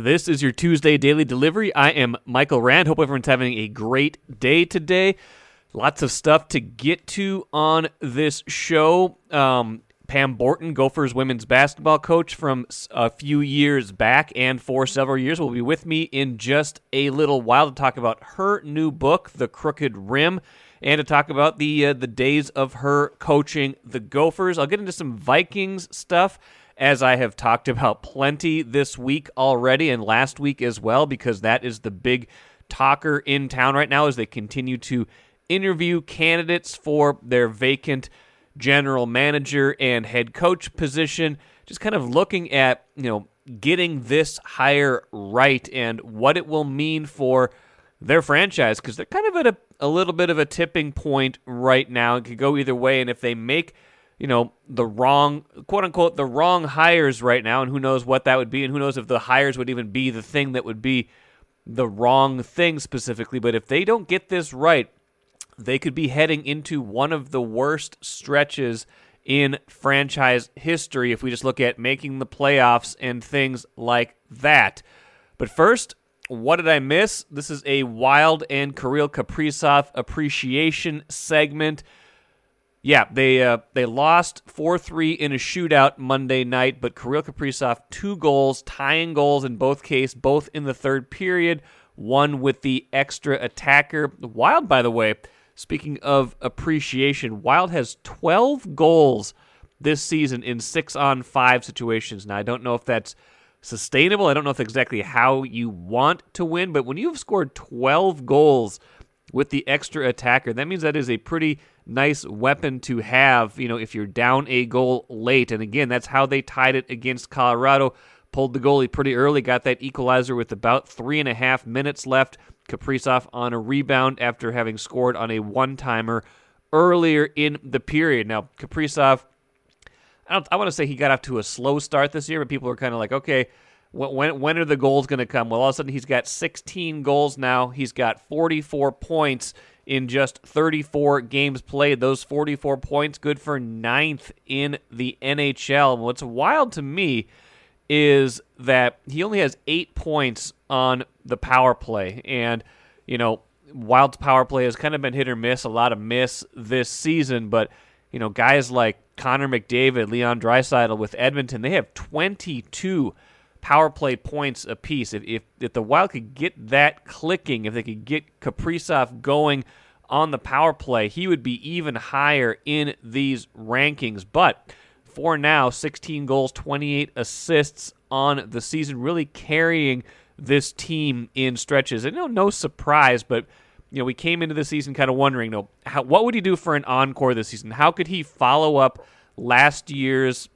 This is your Tuesday Daily Delivery. I am Michael Rand. Hope everyone's having a great day today. Lots of stuff to get to on this show. Pam Borton, Gophers women's basketball coach from a few years back and for several years, will be with me in just a little while to talk about her new book, The Crooked Rim, and to talk about the days of her coaching the Gophers. I'll get into some Vikings stuff, as I have talked about plenty this week already and last week as well, because that is the big talker in town right now as they continue to interview candidates for their vacant general manager and head coach position. Just kind of looking at, getting this hire right and what it will mean for their franchise, because they're kind of at a little bit of a tipping point right now. It could go either way, and if they make the wrong, quote-unquote, the wrong hires right now, and who knows what that would be, and who knows if the hires would even be the thing that would be the wrong thing specifically. But if they don't get this right, they could be heading into one of the worst stretches in franchise history if we just look at making the playoffs and things like that. But first, what did I miss? This is a Wild and Kirill Kaprizov appreciation segment. Yeah, they lost 4-3 in a shootout Monday night, but Kirill Kaprizov, 2 goals, tying goals in both cases, both in the third period, one with the extra attacker. Wild, by the way, speaking of appreciation, Wild has 12 goals this season in 6-on-5 situations. Now, I don't know if that's sustainable. I don't know if exactly how you want to win, but when you've scored 12 goals with the extra attacker, that means that is a pretty nice weapon to have, if you're down a goal late. And again, that's how they tied it against Colorado. Pulled the goalie pretty early, got that equalizer with about 3.5 minutes left. Kaprizov on a rebound after having scored on a one-timer earlier in the period. Now, Kaprizov, I want to say he got off to a slow start this year, but people are kind of like, okay, when are the goals going to come? Well, all of a sudden he's got 16 goals now. He's got 44 points in just 34 games played. Those 44 points, good for 9th in the NHL. And what's wild to me is that he only has 8 points on the power play. And, Wild's power play has kind of been hit or miss, a lot of miss this season. But, guys like Connor McDavid, Leon Draisaitl with Edmonton, they have 22 power play points apiece. If the Wild could get that clicking, if they could get Kaprizov going on the power play, he would be even higher in these rankings. But for now, 16 goals, 28 assists on the season, really carrying this team in stretches. And no surprise, but we came into the season kind of wondering, what would he do for an encore this season? How could he follow up last year's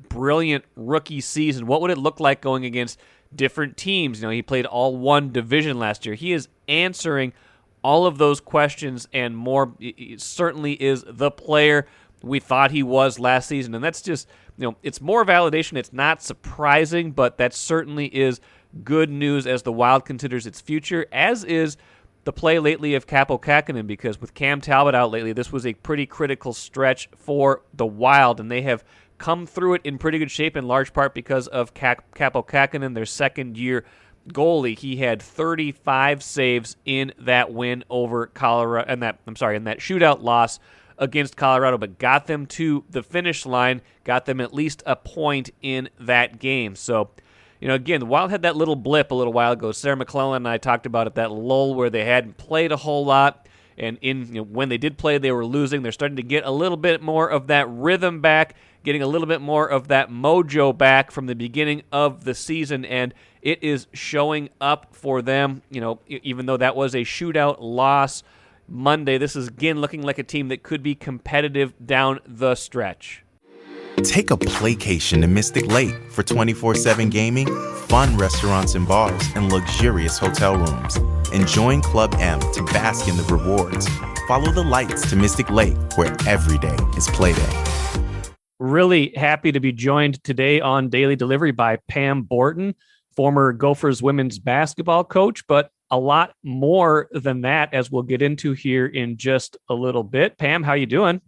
brilliant rookie season? What would it look like going against different teams? He played all one division last year. He is answering all of those questions and more. It certainly is the player we thought he was last season. And that's just, it's more validation. It's not surprising, but that certainly is good news as the Wild considers its future, as is the play lately of Kaapo Kähkönen, because with Cam Talbot out lately, this was a pretty critical stretch for the Wild, and they have come through it in pretty good shape, in large part because of Kaapo Kähkönen, their second-year goalie. He had 35 saves in that win over Colorado, in that shootout loss against Colorado, but got them to the finish line, got them at least a point in that game. So, again, the Wild had that little blip a little while ago. Sarah McClellan and I talked about it, that lull where they hadn't played a whole lot. And when they did play, they were losing. They're starting to get a little bit more of that rhythm back, getting a little bit more of that mojo back from the beginning of the season, and it is showing up for them. Even though that was a shootout loss Monday, this is again looking like a team that could be competitive down the stretch. Take a playcation to Mystic Lake for 24/7 gaming, fun restaurants and bars, and luxurious hotel rooms. And join Club M to bask in the rewards. Follow the lights to Mystic Lake, where every day is playday. Really happy to be joined today on Daily Delivery by Pam Borton, former Gophers women's basketball coach, but a lot more than that, as we'll get into here in just a little bit. Pam, how you doing?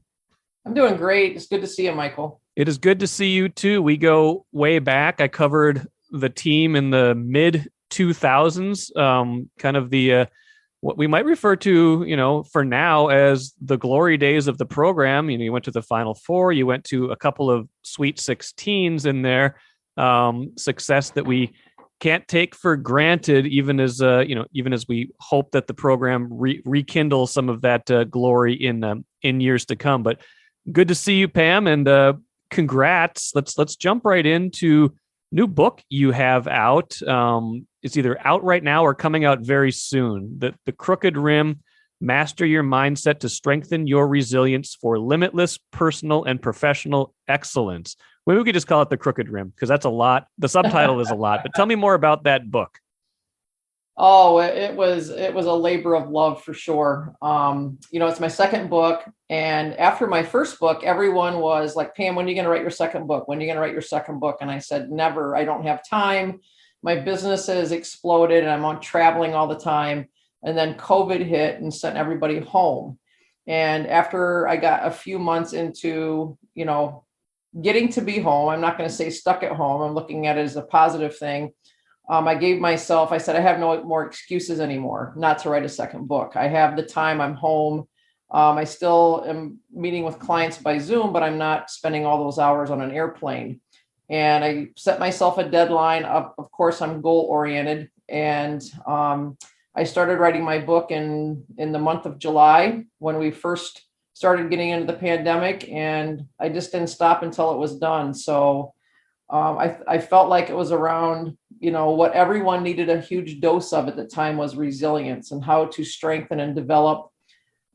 I'm doing great. It's good to see you, Michael. It is good to see you too. We go way back. I covered the team in the mid 2000s, kind of the what we might refer to, for now as the glory days of the program. You went to the Final Four, you went to a couple of Sweet 16s in there, success that we can't take for granted, even as we hope that the program rekindle some of that glory in years to come. But good to see you, Pam, and congrats. Let's jump right into new book you have out. It's either out right now or coming out very soon. The Crooked Rim: Master Your Mindset to Strengthen Your Resilience for Limitless Personal and Professional Excellence. Maybe we could just call it The Crooked Rim, because that's a lot. The subtitle is a lot, but tell me more about that book. Oh, it was a labor of love for sure. It's my second book. And after my first book, everyone was like, Pam, when are you going to write your second book? When are you going to write your second book? And I said, never. I don't have time. My business has exploded and I'm on traveling all the time. And then COVID hit and sent everybody home. And after I got a few months into, getting to be home, I'm not going to say stuck at home, I'm looking at it as a positive thing. I said, I have no more excuses anymore not to write a second book. I have the time, I'm home. I still am meeting with clients by Zoom, but I'm not spending all those hours on an airplane. And I set myself a deadline. Of course, I'm goal oriented. And I started writing my book in the month of July when we first started getting into the pandemic, and I just didn't stop until it was done. So I felt like it was around, what everyone needed a huge dose of at the time was resilience, and how to strengthen and develop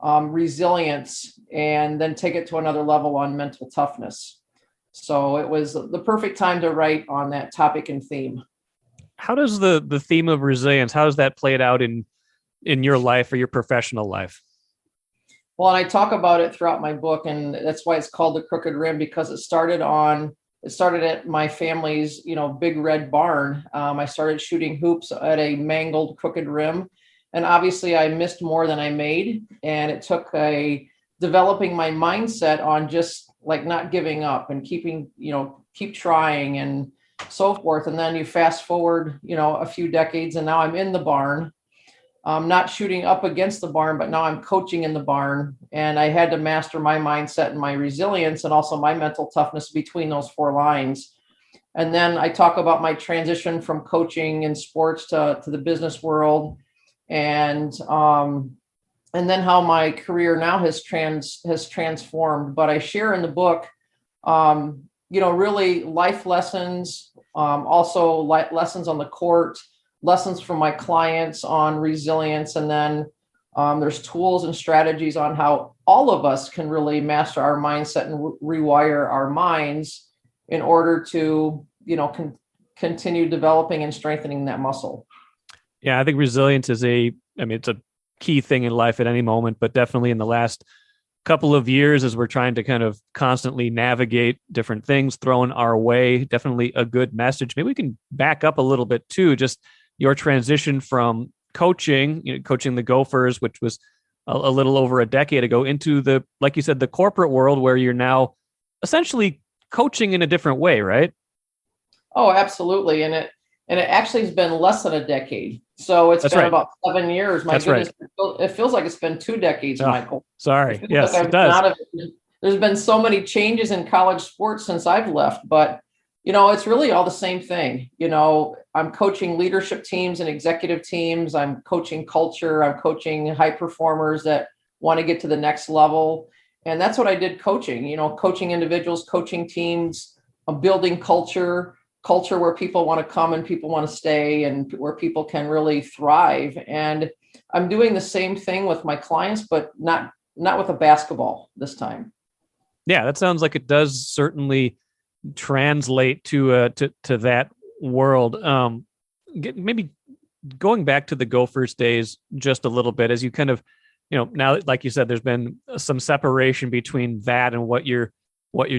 resilience and then take it to another level on mental toughness. So it was the perfect time to write on that topic and theme. How does the theme of resilience, how does that play out in your life or your professional life? Well, and I talk about it throughout my book, and that's why it's called The Crooked Rim, because it started at my family's, big red barn. I started shooting hoops at a mangled crooked rim, and obviously I missed more than I made. And it took developing my mindset on just like not giving up and keep trying and so forth. And then you fast forward, a few decades, and now I'm in the barn. I'm not shooting up against the barn, but now I'm coaching in the barn. And I had to master my mindset and my resilience and also my mental toughness between those four lines. And then I talk about my transition from coaching in sports to the business world. And then how my career now has transformed. But I share in the book, really life lessons, also lessons on the court, lessons from my clients on resilience. And then there's tools and strategies on how all of us can really master our mindset and rewire our minds in order to, continue developing and strengthening that muscle. Yeah, I think resilience it's a key thing in life at any moment, but definitely in the last couple of years, as we're trying to kind of constantly navigate different things thrown our way, definitely a good message. Maybe we can back up a little bit too, just your transition from coaching the Gophers, which was a little over a decade ago, into like you said, the corporate world, where you're now essentially coaching in a different way, right? Oh, absolutely. And it actually has been less than a decade. So it's been about 7 years. My goodness, right. It feels like it's been 2 decades, Michael. Sorry. Yes, it does. There's been so many changes in college sports since I've left, but it's really all the same thing. I'm coaching leadership teams and executive teams. I'm coaching culture. I'm coaching high performers that want to get to the next level. And that's what I did coaching, coaching individuals, coaching teams, building culture where people want to come and people want to stay and where people can really thrive. And I'm doing the same thing with my clients, but not with a basketball this time. Yeah, that sounds like it does certainly translate to that world. Maybe going back to the Gophers days just a little bit, as you kind of, now, like you said, there's been some separation between that and what you're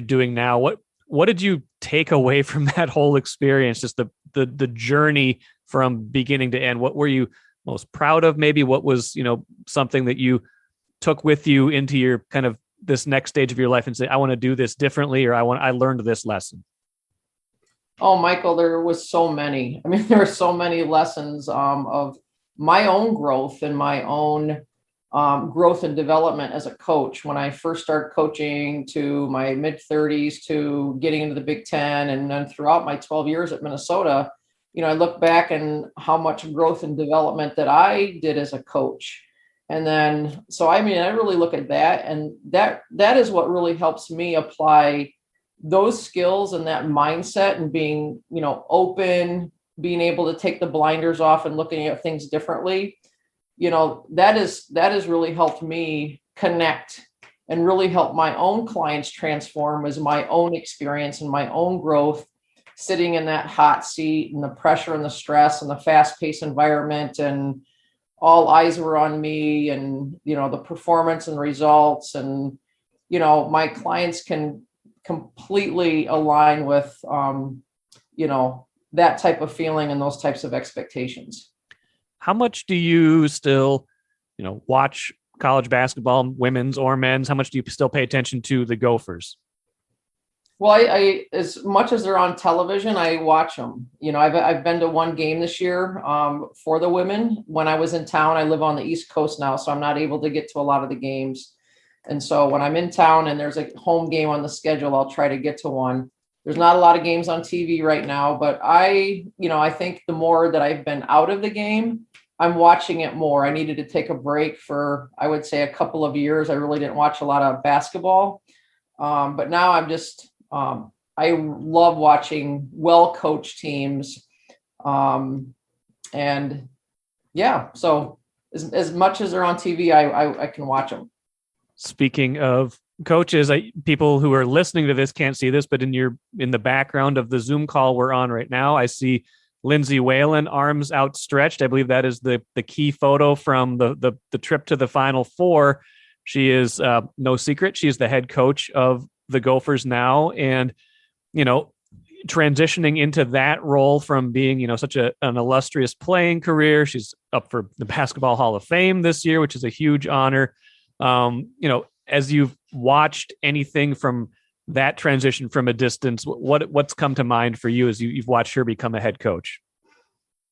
doing now. What did you take away from that whole experience? Just the journey from beginning to end. What were you most proud of? Maybe what was, something that you took with you into your kind of this next stage of your life and say, I want to do this differently, or I learned this lesson? Oh, Michael, there was so many. I mean, there are so many lessons of my own growth and my own growth and development as a coach. When I first started coaching to my mid 30s to getting into the Big Ten, and then throughout my 12 years at Minnesota, I look back and how much growth and development that I did as a coach. And then, so I mean, I really look at that, and that is what really helps me apply those skills and that mindset, and being, open, being able to take the blinders off and looking at things differently. That has really helped me connect and really help my own clients transform as my own experience and my own growth, sitting in that hot seat and the pressure and the stress and the fast paced environment, and all eyes were on me, and, the performance and results, and, my clients can completely align with, that type of feeling and those types of expectations. How much do you still, watch college basketball, women's or men's? How much do you still pay attention to the Gophers? Well, I as much as they're on television, I watch them. I've been to one game this year for the women. When I was in town, I live on the East Coast now, so I'm not able to get to a lot of the games. And so when I'm in town and there's a home game on the schedule, I'll try to get to one. There's not a lot of games on TV right now, but I think the more that I've been out of the game, I'm watching it more. I needed to take a break for, I would say, a couple of years. I really didn't watch a lot of basketball. But now I love watching well-coached teams. And yeah, so as much as they're on TV, I can watch them. Speaking of coaches, people who are listening to this can't see this, but in the background of the Zoom call we're on right now, I see Lindsay Whalen, arms outstretched. I believe that is the key photo from the trip to the Final Four. She is no secret. She is the head coach of the Gophers now, and transitioning into that role from being such an illustrious playing career. She's up for the Basketball Hall of Fame this year, which is a huge honor. As you've watched anything from that transition from a distance, what's come to mind for you as you've watched her become a head coach?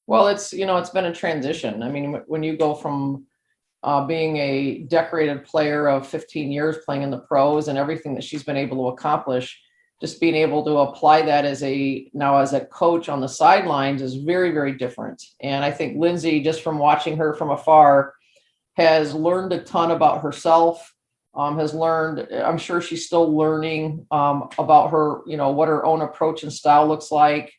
Well, it's been a transition. I mean, when you go from being a decorated player of 15 years playing in the pros and everything that she's been able to accomplish, just being able to apply that as a coach on the sidelines is very, very different. And I think Lindsay, just from watching her from afar, has learned a ton about herself, has learned, I'm sure she's still learning about her, what her own approach and style looks like,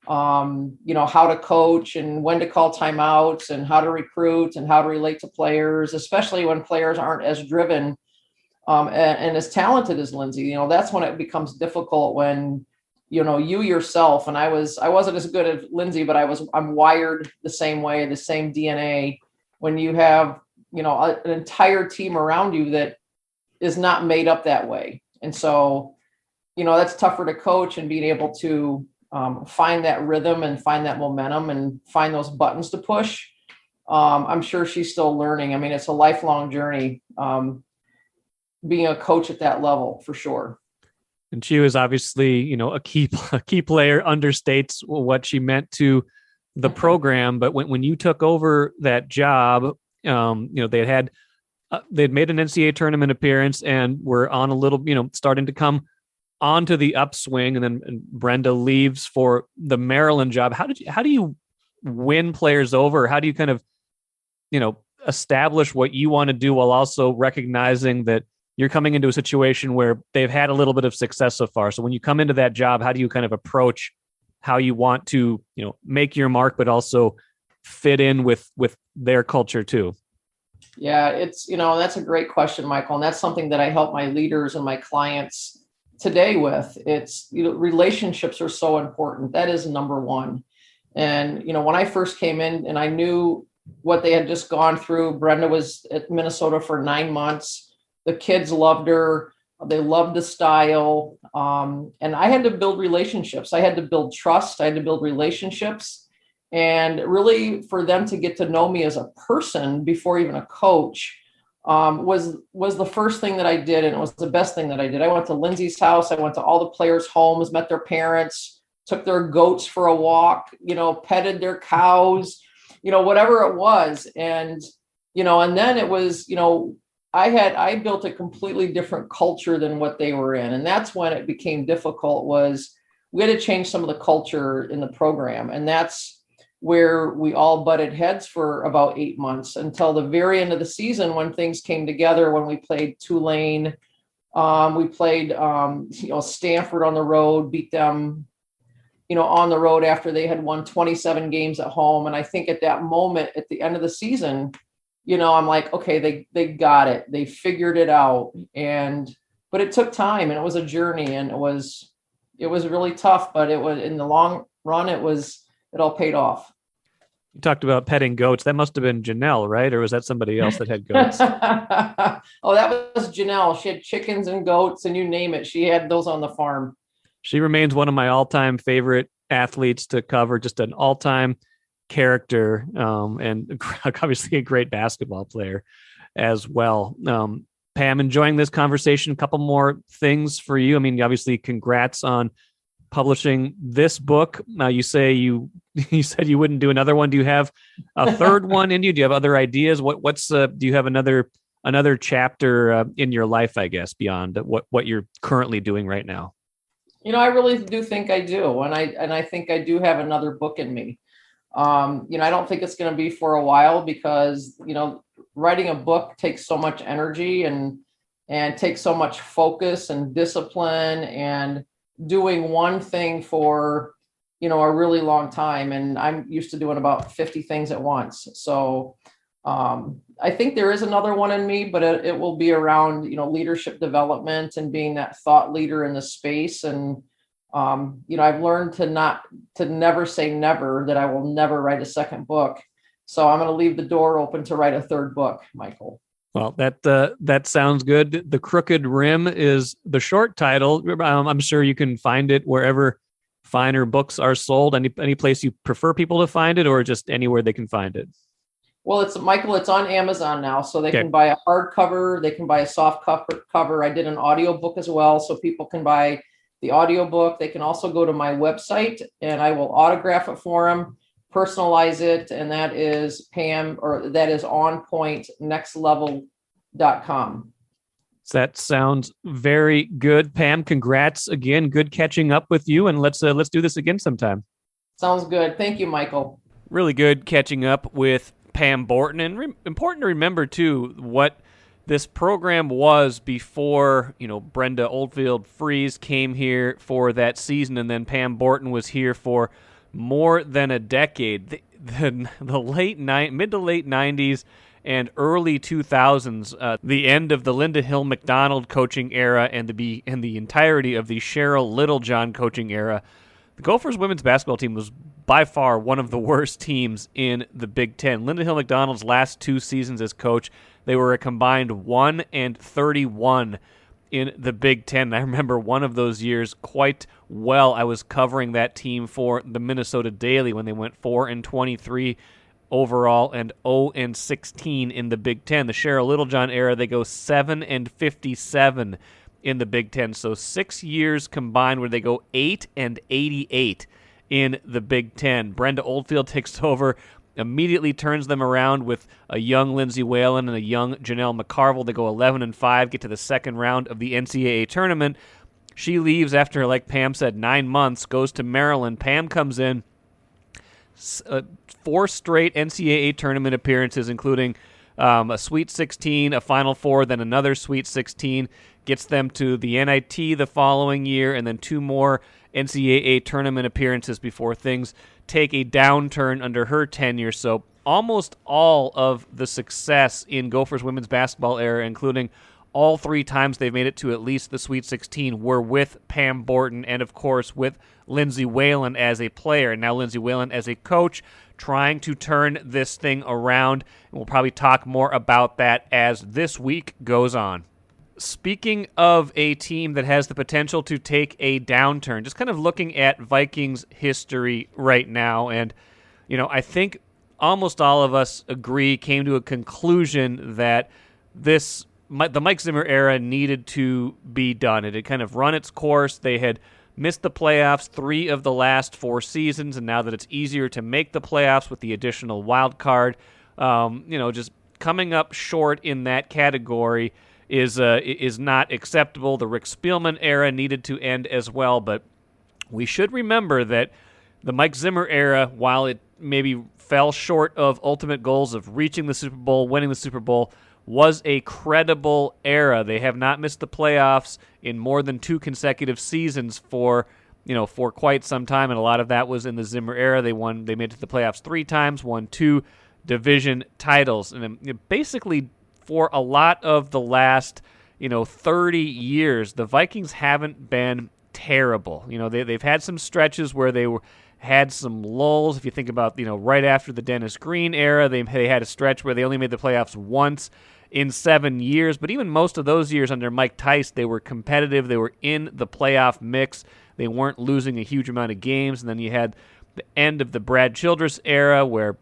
how to coach and when to call timeouts and how to recruit and how to relate to players, especially when players aren't as driven and as talented as Lindsay. That's when it becomes difficult, when, you yourself, and I wasn't as good as Lindsay, but I'm wired the same way, the same DNA. When you have, an entire team around you that is not made up that way. And so, that's tougher to coach, and being able to find that rhythm and find that momentum and find those buttons to push. I'm sure she's still learning. I mean, it's a lifelong journey, being a coach at that level, for sure. And she was obviously, a key player, understates what she meant to the program. But when you took over that job, they'd made an NCAA tournament appearance and were on a little, starting to come onto the upswing. And then Brenda leaves for the Maryland job. How do you win players over? How do you kind of, establish what you want to do while also recognizing that you're coming into a situation where they've had a little bit of success so far? So when you come into that job, how do you kind of approach how you want to, make your mark, but also fit in with their culture too? Yeah, it's, that's a great question, Michael. And that's something that I help my leaders and my clients today with. It's, relationships are so important. That is number one. And, when I first came in and I knew what they had just gone through, Brenda was at Minnesota for 9 months. The kids loved her. They loved the style. And I had to build relationships. I had to build trust. I had to build relationships. And really, for them to get to know me as a person before even a coach was the first thing that I did. And it was the best thing that I did. I went to Lindsay's house. I went to all the players' homes, met their parents, took their goats for a walk, petted their cows, whatever it was. And, and then it was, I built a completely different culture than what they were in. And that's when it became difficult. Was we had to change some of the culture in the program. And that's where we all butted heads for about 8 months until the very end of the season, when things came together, when we played Tulane, we played, Stanford on the road, beat them, on the road after they had won 27 games at home. And I think at that moment, at the end of the season, I'm like, okay, they got it. They figured it out. But it took time, and it was a journey, and it was really tough, but it was, in the long run, it all paid off. You talked about petting goats. That must have been Janelle, right? Or was that somebody else that had goats? Oh, that was Janelle. She had chickens and goats and you name it. She had those on the farm. She remains one of my all-time favorite athletes to cover, just an all-time character, and obviously a great basketball player as well. Pam, enjoying this conversation. A couple more things for you. I mean, obviously, congrats on publishing this book. Now, you say you said you wouldn't do another one. Do you have a third one in you? Do you have other ideas? Do you have another chapter in your life, I guess, beyond what you're currently doing right now? I really do think I do. And I think I do have another book in me. I don't think it's going to be for a while because, writing a book takes so much energy and takes so much focus and discipline and doing one thing for, a really long time. And I'm used to doing about 50 things at once. So I think there is another one in me, but it will be around, leadership development and being that thought leader in the space. And, I've learned to never say never, that I will never write a second book. So I'm going to leave the door open to write a third book, Michael. Well, that sounds good. The Crooked Rim is the short title. I'm sure you can find it wherever finer books are sold. Any place you prefer people to find it, or just anywhere they can find it? Well, it's on Amazon now, so they can buy a hardcover, they can buy a soft cover. I did an audiobook as well, so people can buy the audiobook. They can also go to my website and I will autograph it for them, personalize it, and that is onpointnextlevel.com. That sounds very good. Pam, congrats again. Good catching up with you, and let's do this again sometime. Sounds good. Thank you, Michael. Really good catching up with Pam Borton, and important to remember too what this program was before Brenda Oldfield-Freeze came here for that season, and then Pam Borton was here for more than a decade. The mid to late 90s and early 2000s, the end of the Linda Hill McDonald coaching era and the entirety of the Cheryl Littlejohn coaching era. The Gophers women's basketball team was by far one of the worst teams in the Big Ten. Linda Hill McDonald's last 2 seasons as coach, they were a combined 1-31 in the Big Ten. I remember one of those years quite well. I was covering that team for the Minnesota Daily when they went 4-23 overall and 0-16 in the Big Ten. The Cheryl Littlejohn era, they go 7-57 in the Big Ten. So 6 years combined where they go 8-88 in the Big Ten. Brenda Oldfield takes over, immediately turns them around with a young Lindsay Whalen and a young Janelle McCarville. They go 11-5, get to the second round of the NCAA tournament. She leaves after, like Pam said, 9 months, goes to Maryland. Pam comes in, 4 straight NCAA tournament appearances, including a Sweet 16, a Final Four, then another Sweet 16, gets them to the NIT the following year, and then 2 more NCAA tournament appearances before things take a downturn under her tenure. So almost all of the success in Gophers women's basketball era, including all 3 times they've made it to at least the Sweet 16, were with Pam Borton and, of course, with Lindsay Whalen as a player, and now Lindsay Whalen as a coach, trying to turn this thing around. And we'll probably talk more about that as this week goes on. Speaking of a team that has the potential to take a downturn, just kind of looking at Vikings history right now, and I think almost all of us came to a conclusion that the Mike Zimmer era needed to be done. It had kind of run its course. They had missed the playoffs 3 of the last 4 seasons, and now that it's easier to make the playoffs with the additional wild card, just coming up short in that category is not acceptable. The Rick Spielman era needed to end as well, but we should remember that the Mike Zimmer era, while it maybe fell short of ultimate goals of reaching the Super Bowl, winning the Super Bowl, was a credible era. They have not missed the playoffs in more than 2 consecutive seasons for quite some time, and a lot of that was in the Zimmer era. They made it to the playoffs 3 times, won 2 division titles, and basically for a lot of the last 30 years, the Vikings haven't been terrible. They've had some stretches where they had some lulls. If you think about right after the Dennis Green era, they had a stretch where they only made the playoffs once in 7 years. But even most of those years under Mike Tice, they were competitive. They were in the playoff mix. They weren't losing a huge amount of games. And then you had the end of the Brad Childress era where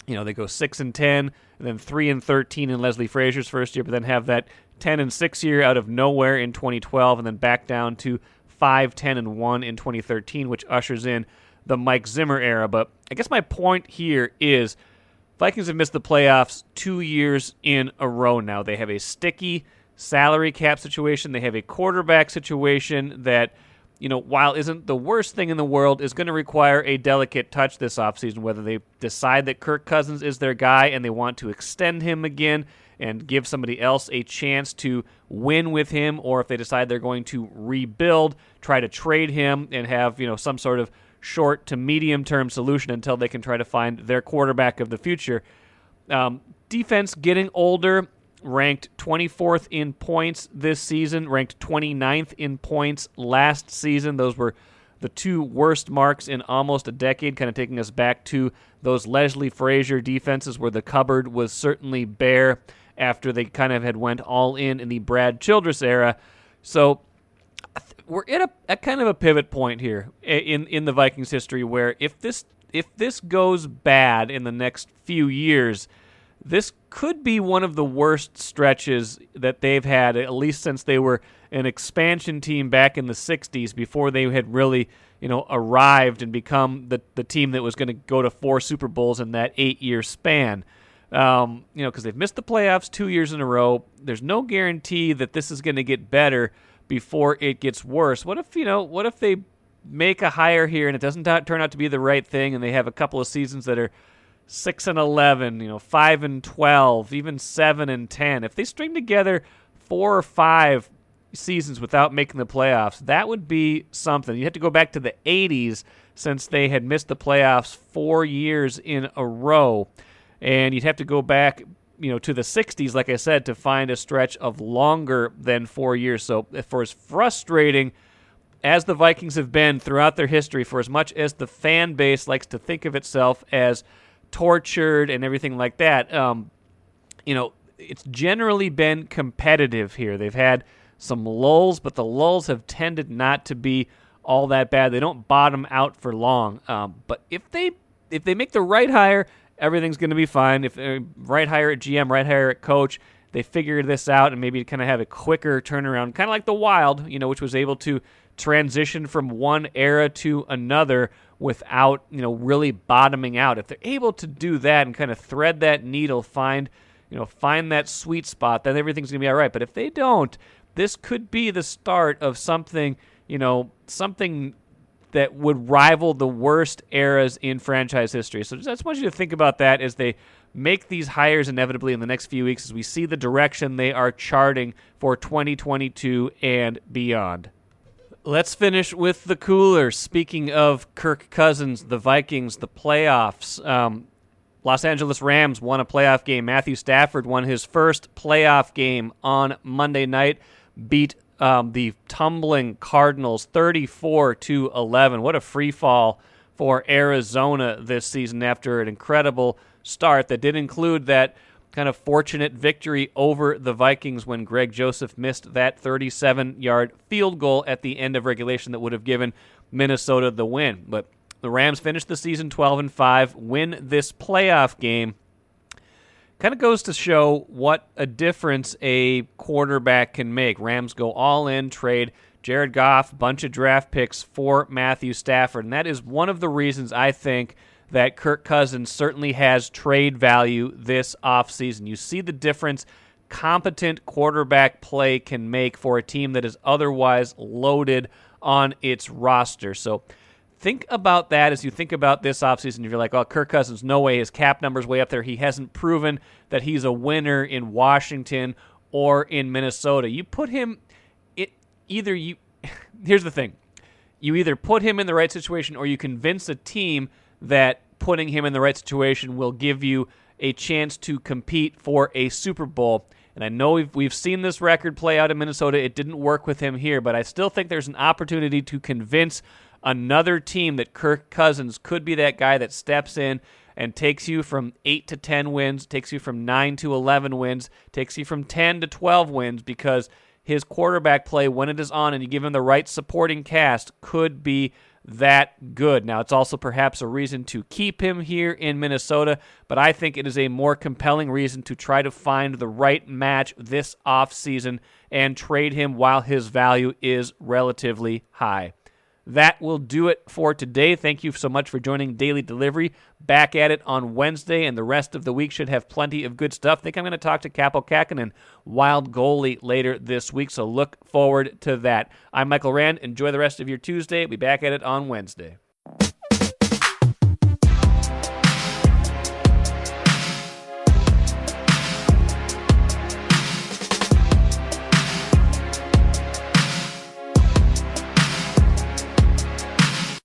they go 6-10, and then 3-13 in Leslie Frazier's first year, but then have that 10-6 year out of nowhere in 2012, and then back down to 5-10-1 in 2013, which ushers in the Mike Zimmer era. But I guess my point here is Vikings have missed the playoffs 2 years in a row now. They have a sticky salary cap situation. They have a quarterback situation that, while isn't the worst thing in the world, is going to require a delicate touch this offseason, whether they decide that Kirk Cousins is their guy and they want to extend him again and give somebody else a chance to win with him, or if they decide they're going to rebuild, try to trade him and have, some sort of short to medium-term solution until they can try to find their quarterback of the future. Defense getting older, ranked 24th in points this season, ranked 29th in points last season. Those were the 2 worst marks in almost a decade, kind of taking us back to those Leslie Frazier defenses where the cupboard was certainly bare after they kind of had went all in the Brad Childress era. So we're at a kind of a pivot point here in the Vikings history where if this goes bad in the next few years, this could be one of the worst stretches that they've had, at least since they were an expansion team back in the 60s before they had really, arrived and become the team that was going to go to 4 Super Bowls in that 8-year span. Because they've missed the playoffs 2 years in a row. There's no guarantee that this is going to get better before it gets worse. What if they make a hire here and it doesn't turn out to be the right thing, and they have a couple of seasons that are 6-11, 5-12, even 7-10. If they string together 4 or 5 seasons without making the playoffs, that would be something. You have to go back to the 80s since they had missed the playoffs 4 years in a row, and you'd have to go back, to the 60s, like I said, to find a stretch of longer than 4 years. So for as frustrating as the Vikings have been throughout their history, for as much as the fan base likes to think of itself as tortured and everything like that, it's generally been competitive here. They've had some lulls, but the lulls have tended not to be all that bad. They don't bottom out for long. But if they make the right hire, everything's going to be fine. If right hire at GM, right hire at coach, they figure this out and maybe kind of have a quicker turnaround, kind of like the Wild, which was able to transition from one era to another without, really bottoming out. If they're able to do that and kind of thread that needle, find that sweet spot, then everything's going to be all right. But if they don't, this could be the start of something that would rival the worst eras in franchise history. So I just want you to think about that as they make these hires inevitably in the next few weeks, as we see the direction they are charting for 2022 and beyond. Let's finish with the coolers. Speaking of Kirk Cousins, the Vikings, the playoffs. Los Angeles Rams won a playoff game. Matthew Stafford won his first playoff game on Monday night, beat the tumbling Cardinals 34-11. What a free fall for Arizona this season after an incredible start that did include that kind of fortunate victory over the Vikings when Greg Joseph missed that 37-yard field goal at the end of regulation that would have given Minnesota the win. But the Rams finished the season 12-5, win this playoff game. Kind of goes to show what a difference a quarterback can make. Rams go all in, trade Jared Goff, bunch of draft picks for Matthew Stafford. And that is one of the reasons I think that Kirk Cousins certainly has trade value this offseason. You see the difference competent quarterback play can make for a team that is otherwise loaded on its roster. So think about that as you think about this offseason. If you're like, oh, Kirk Cousins, no way, his cap number's way up there. He hasn't proven that he's a winner in Washington or in Minnesota. You put him, here's the thing. You either put him in the right situation or you convince a team that putting him in the right situation will give you a chance to compete for a Super Bowl. And I know we've seen this record play out in Minnesota. It didn't work with him here, but I still think there's an opportunity to convince another team that Kirk Cousins could be that guy that steps in and takes you from 8 to 10 wins, takes you from 9 to 11 wins, takes you from 10 to 12 wins, because his quarterback play, when it is on and you give him the right supporting cast, could be that good. Now, it's also perhaps a reason to keep him here in Minnesota, but I think it is a more compelling reason to try to find the right match this offseason and trade him while his value is relatively high. That will do it for today. Thank you so much for joining Daily Delivery. Back at it on Wednesday, and the rest of the week should have plenty of good stuff. I think I'm going to talk to Capo Kakinen, wild goalie, later this week, so look forward to that. I'm Michael Rand. Enjoy the rest of your Tuesday. We'll be back at it on Wednesday.